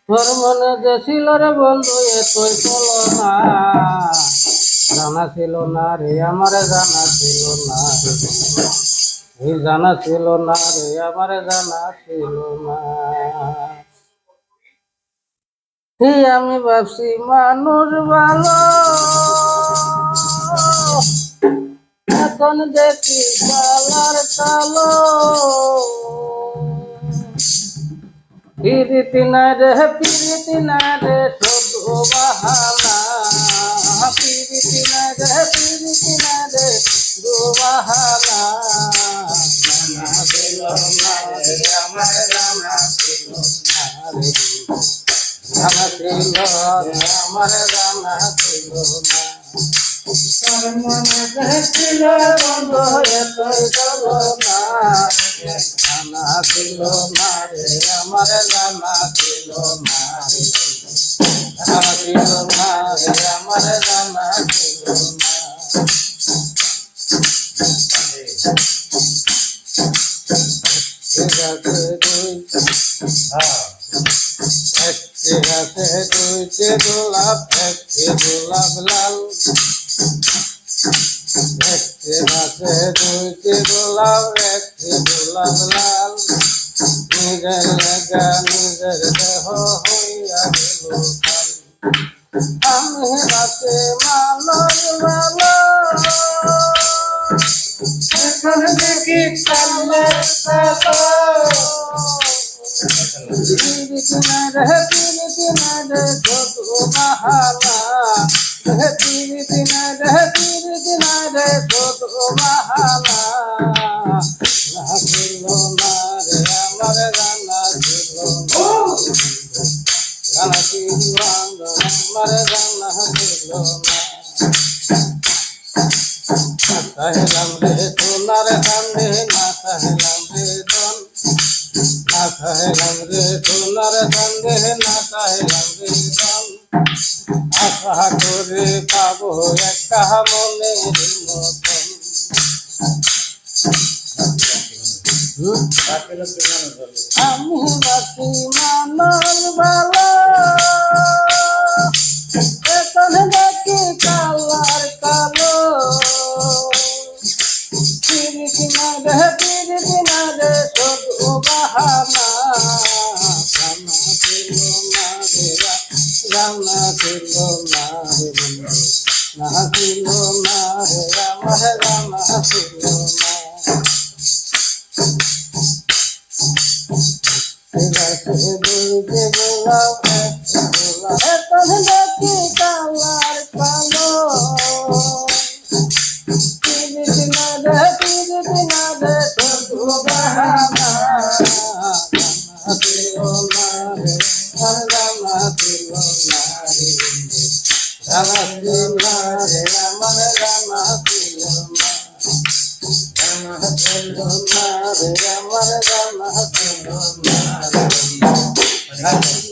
তোর মনে যে ছিল রে বন্ধু এতই চলো না, জানা ছিল না রে আমারে, জানা ছিল না রে, জানা ছিল না রে আমারে, জানা ছিল না। আমি ভাবছি মানুষ ভালো, এখন দেখি কালার কালো। পিরিতি না রে পিরিতি না রে শুধু বাহানা, পিরিতি না রে পিরিতি না রে শুধু বাহানা। জানা ছিল না রে আমার, জানা ছিল না রে, জানা ছিল রে আমার, জানা ছিল না। তোর মনে দেখছিল বন্ধু এতই চলো না, জানা ছিল না রে আমার, জানা ছিল না রে, জানা ছিল না রে আমার, জানা ছিল না। ঠিক আছে একটি গাছে দুইটি গোলাপ, একটি গোলাপ লাল, একটি গাছে দুইটি গোলাপ, একটি গোলাপ লাল। নিজের লেগা নিজের দেহ হইয়া গেল কাল, আমি রাতে মানুষ ভালো, এখন দেখি কালের কালো। পিরিতি না রে পিরিতি না রে শুধু বাহানা, পিরিতি না রে পিরিতি না রে শুধু বাহানা। জানা ছিল না রে আমার, জানা ছিল না, জানা ছিল আমার, জানা ছিল না। চাহিলাম রে সোনার সামনে, না চাহিলাম রে ধন, না চাহিলাম রে সোনার সামনে, না চাহিলাম রে ধন। আশা করে পাবো একটা মনের মতন। আমি বাসি মানুষ ভালো, এখন দেখি কালার কালো। পিরিতি না রে পিরিতি না রে শুধু বাহানা, জানা ছিল না রে, জানা ছিল না রে বন্ধু, জানা ছিল না রে আমার, জানা ছিল না। গাছে দুইটি গোলাপ, একটি গোলাপ, এখন দেখি কালার কালো। পিরিতি না রে পিরিতি না রে শুধু বাহানা, জানা ছিল না রে আমার, জানা ছিল না রে, জানা ছিল না রে আমার, জানা ছিল না, জানা ছিল না রে আমার, জানা ছিল না রে।